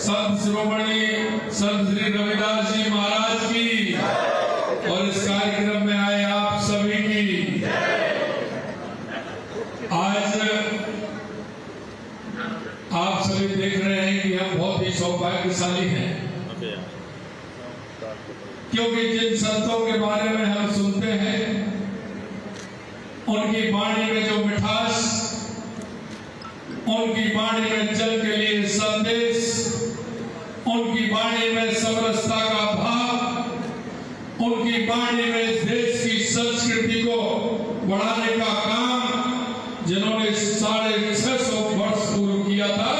संत शिरोमणि संत श्री रविदास जी महाराज की और इस कार्यक्रम में आए आप सभी की। आज आप सभी देख रहे हैं कि हम बहुत ही सौभाग्यशाली हैं, क्योंकि जिन संतों के बारे में हम सुनते हैं उनकी वाणी में जो मिठास, उनकी वाणी में जल के लिए संदेश, उनकी वाणी में समरसता का भाव, उनकी वाणी में देश की संस्कृति को बढ़ाने का काम जिन्होंने 650 वर्ष पूर्व किया था,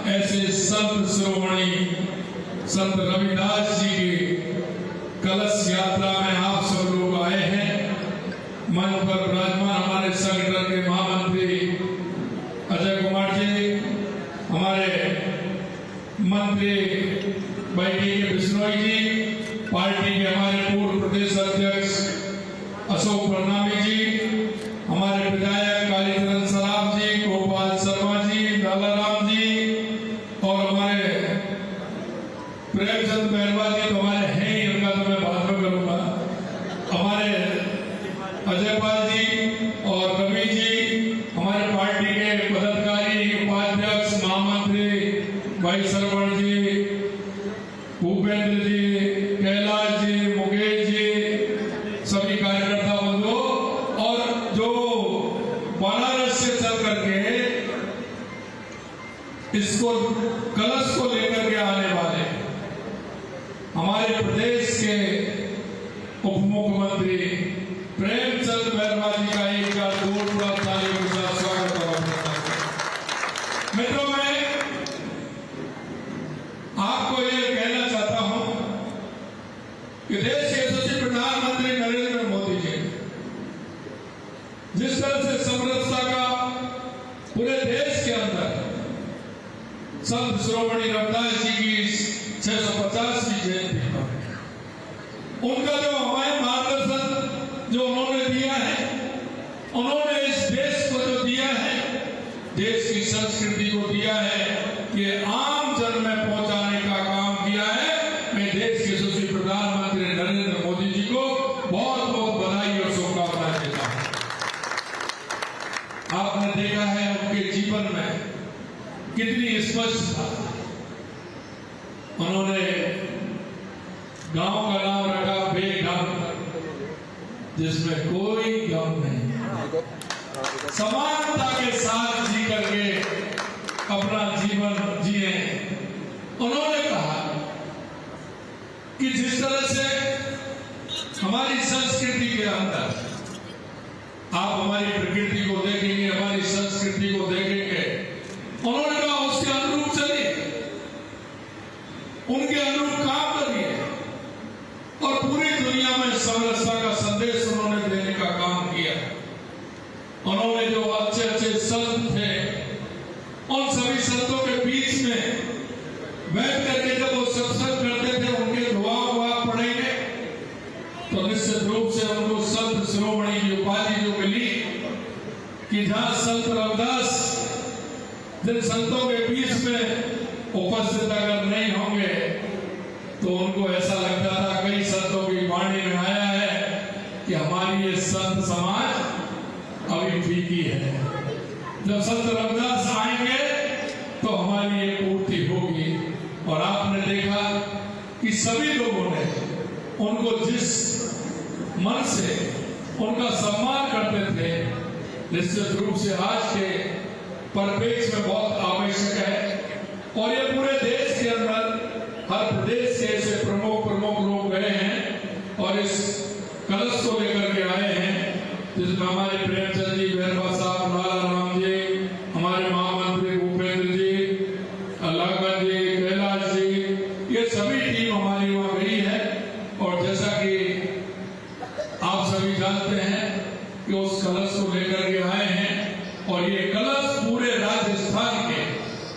ऐसे संत शिरोमणि संत रविदास जी की कलश यात्रा में आप सब लोग आए हैं। मंच पर विराजमान हमारे संगठन के महामंत्री अजय कुमार जी, हमारे मंत्री बैठी के बिश्नोई जी, पार्टी के हमारे पूर्व प्रदेश अध्यक्ष अशोक प्रणामी जी, हमारे विधायक कालीचरण सराफ जी, गोपाल शर्मा जी, लालाराम जी और हमारे प्रेमचंद मेहरवा जी तो हमारे हैं ही, उनका तो मैं बाद में करूंगा, हमारे अजय पाल जी और रवि जी, हमारे पार्टी के पदाधिकारी, उपाध्यक्ष, महामंत्री भाई सरवण जी, भूपेंद्र जी, कैलाश जी, मुकेश जी, सभी कार्यकर्ता बंधु और जो बनारस से चल करके इसको कलश को लेकर के आने वाले हमारे प्रदेश के उप मुख्यमंत्री प्रेमचंद मेहरवा जी का एक बार जोरदार तालियों के साथ स्वागत करता हूं। मित्रों, मैं आपको ये कहना चाहता हूं कि देश के यशस्वी प्रधानमंत्री नरेंद्र मोदी जी जिस तरह से समरसता का पूरे देश के अंदर संत शिरोमणि रविदास जी की 650वीं जयंती पर उनका जो हमारे मार्गदर्शन जो उन्होंने दिया है, उन्होंने इस देश को जो दिया है, देश की संस्कृति को दिया है, ये आम जन में पहुंचाने का काम किया है। मैं देश के यशस्वी प्रधानमंत्री नरेंद्र मोदी जी को बहुत बहुत बधाई और शुभकामनाएं देता हूं। आपने देखा है उनके जीवन में कितनी स्पष्टता, उन्होंने गांव का नाम रखा बेगम, जिसमें कोई गम नहीं, समानता के साथ जी करके अपना जीवन जिए। उन्होंने कहा कि जिस तरह से हमारी संस्कृति के अंदर आप हमारी प्रकृति को देखेंगे, हमारी संस्कृति को देखेंगे, उन्होंने कहा उसके अनुरूप चलिए, उनके अनुरूप काम करिए और पूरी दुनिया में समरसता का संदेश उन्होंने देने का काम किया। उन्होंने जो अच्छे अच्छे संत थे, उन सभी संतों के बीच में बैठ करके जब वो सत्संग करते थे, उनके दुआ पढ़ेंगे तो निश्चित रूप से उनको संत शिरोमणि की उपाधि जो मिली कि जहां संत रविदास जिन संतों के बीच में उपस्थित अगर नहीं होंगे तो उनको ऐसा लगता था, कई संतों की वाणी में आया है कि हमारी ये संत समाज अभी ठीक ही है, जब संत रविदास आएंगे तो हमारी ये पूर्ति होगी। और आपने देखा कि सभी लोगों ने उनको जिस मन से उनका सम्मान करते थे, निश्चित रूप से आज के परिप्रेक्ष्य में बहुत आवश्यक है। और ये पूरे देश के अंदर हर प्रदेश से ऐसे प्रमुख लोग गए हैं और इस कलश को लेकर के आए हैं, जिसमें हमारे प्रेमचंद जी, मेहरवा साहब, लालाराम जी, हमारे महामंत्री भूपेंद्र जी, लगन जी, कैलाश जी, ये सभी टीम हमारी वहां गई है। और जैसा कि आप सभी जानते हैं कि उस कलश को लेकर के आए हैं और ये कलश पूरे राजस्थान के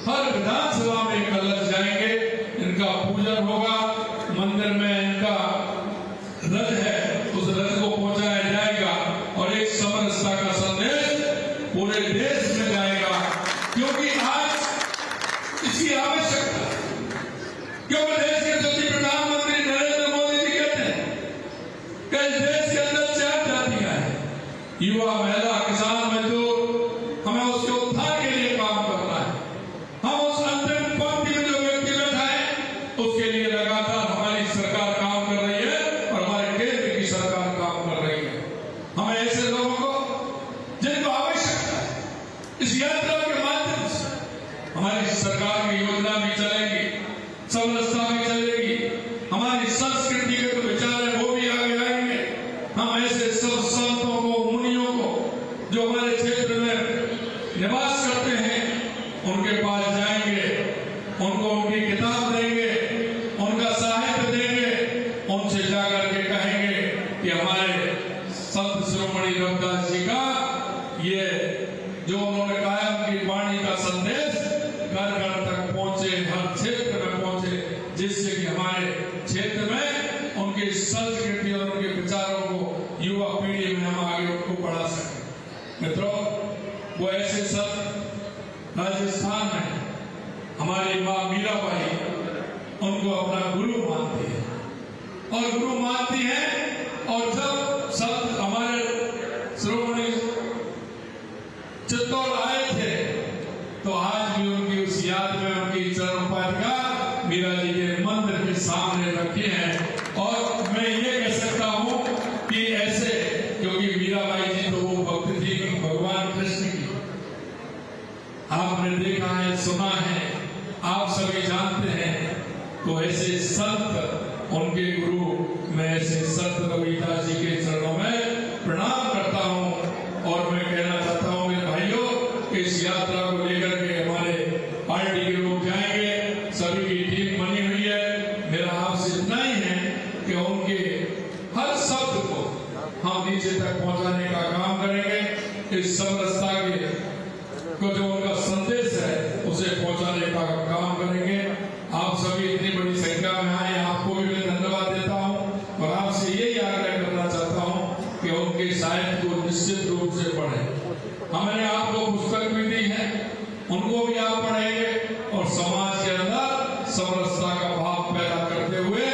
हर विधानसभा में कलश जाएंगे, इनका पूजन होगा, मंदिर में इनका रथ है, उस रथ को पहुंचाया जाएगा और एक समरसता का संदेश पूरे देश में जाएगा, क्योंकि आज इसकी आवश्यकता युवा, महिला, किसान, मजदूर, हमें उसके उत्थान के लिए काम करना है। हम उस अंतिम पंक्ति में जो व्यक्ति बैठा है उसके लिए लगातार हमारी सरकार काम कर रही है और हमारे केंद्र की सरकार काम कर रही है। हमें ऐसे लोगों को जिनको आवश्यकता है, इस यात्रा के माध्यम से हमारी सरकार की योजना भी चलेगी, समरसता भी चलेगी, हमारी संस्कृति के जो विचार है वो भी आगे आएंगे। हम ऐसे सब संतों को, मुनियों को जो हमारे क्षेत्र में निवास करते हैं उनके पास जाएंगे, उनको उनकी किताब देंगे, उनका साहित्य देंगे, उनसे जाकर के कहेंगे कि हमारे संत शिरोमणि रविदास जी का ये जो उन्होंने कायम की वाणी का संदेश घर घर तक पहुंचे, हर क्षेत्र में पहुंचे, जिससे कि हमारे क्षेत्र में उनकी संस्कृति और उनके विचारों को युवा पीढ़ी में हम आगे उनको बढ़ा सकें। मित्रों, वो ऐसे संत राजस्थान में हमारी माँ मीराबाई उनको अपना गुरु मानती है और गुरु मानती है। और जब संत हमारे शिरोमणि चित्तौड़ आए थे तो आज भी उनकी उस याद में उनकी चरण पादुका मीरा जी के मंदिर के सामने रखी है। और मैं ये कह सकता हूँ कि ऐसे, क्योंकि मीराबाई जी तो वो भक्त थी भगवान कृष्ण की, आपने देखा है, सुना है, आप सभी जानते हैं। तो ऐसे संत, उनके गुरु, मैं ऐसे संत रविदास जी के चरणों में प्रणाम करता हूँ। और मैं कहना चाहता हूँ मेरे भाइयों, इस यात्रा को लेकर के हमारे पार्टी के लोग जाएंगे, सभी की टीम बनी हुई है। मेरा आपसे इतना ही है कि उनके हर शब्द को हम नीचे तक पहुंचाने का काम करेंगे। इस समरसता के को जो उनका संदेश है उसे पहुंचाने का काम करेंगे। आप सभी इतनी बड़ी संख्या में आए, आपको भी मैं धन्यवाद देता हूं और आपसे यही आग्रह करना चाहता हूं कि उनके साहित्य को निश्चित रूप से पढ़ें। हमने आपको पुस्तक भी दी है, उनको भी आप पढ़ेंगे और समाज के अंदर समरसता का भाव पैदा करते हुए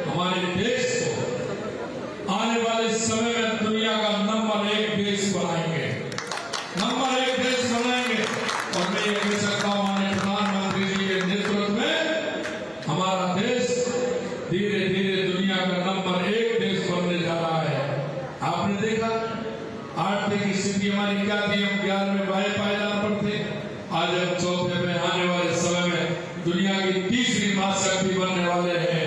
हमारे देश को आने वाले समय में दुनिया का नंबर 1 देश बनाएंगे, नंबर 1 देश बनाएंगे। और मैं ये कह सकता हूँ, माननीय प्रधानमंत्री जी के नेतृत्व में हमारा देश धीरे धीरे दुनिया का नंबर 1 देश बनने जा रहा है। आपने देखा आर्थिक स्थिति हमारी क्या थी, हम 11वें बाएं पायदान पर थे, आज हम 4थे में आने वाले समय में दुनिया की 3री महाशक्ति बनने वाले हैं।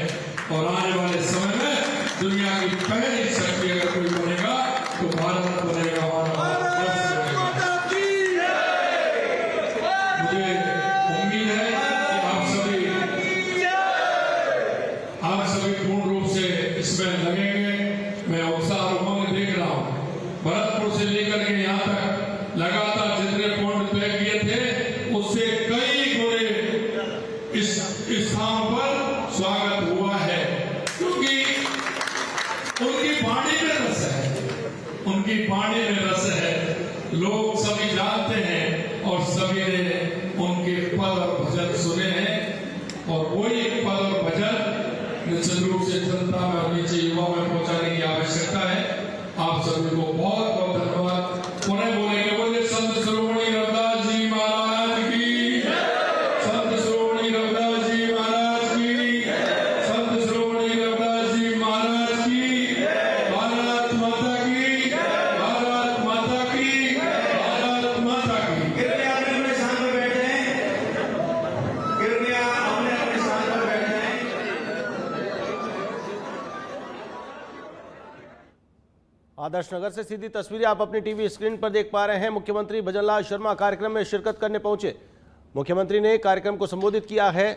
और आने वाले समय में दुनिया की पहली शक्ति अगर कोई बनेगा तो भारत बनेगा, हमारा भारत बनेगा। मुझे उम्मीद है कि आप सभी पूर्ण रूप से इसमें लगेंगे। मैं उत्साह और उमंग देख रहा हूँ। भरतपुर से लेकर के यहाँ तक लगातार जितने पॉइंट तय किए थे उससे कई गुणे इस स्थान पर स्वागत हुआ है, क्योंकि उनकी वाणी में रस है, उनकी वाणी में रस है। लोग सभी जानते हैं और सभी ने उनके पद और भजन सुने हैं और वही पद और भजन निश्चित रूप से जनता में और नीचे युवा में पहुंचाने की आवश्यकता है। आप सभी को बहुत बहुत धन्यवाद। पुनः बोलेंगे, बोले संत शिरोमणि रविदास जी महाराज की, संत शिरोमणि रविदास जी महाराज की, संत शिरोमणि रविदास जी महाराज की। भारत माता की, भारत माता की, भारत माता की। कृपया अपने स्थान पर बैठ जाएं, कृपया अपने स्थान पर बैठ जाएं। आदर्श नगर से सीधी तस्वीरें आप अपनी टीवी स्क्रीन पर देख पा रहे हैं। मुख्यमंत्री भजनलाल शर्मा कार्यक्रम में शिरकत करने पहुंचे। मुख्यमंत्री ने कार्यक्रम को संबोधित किया है।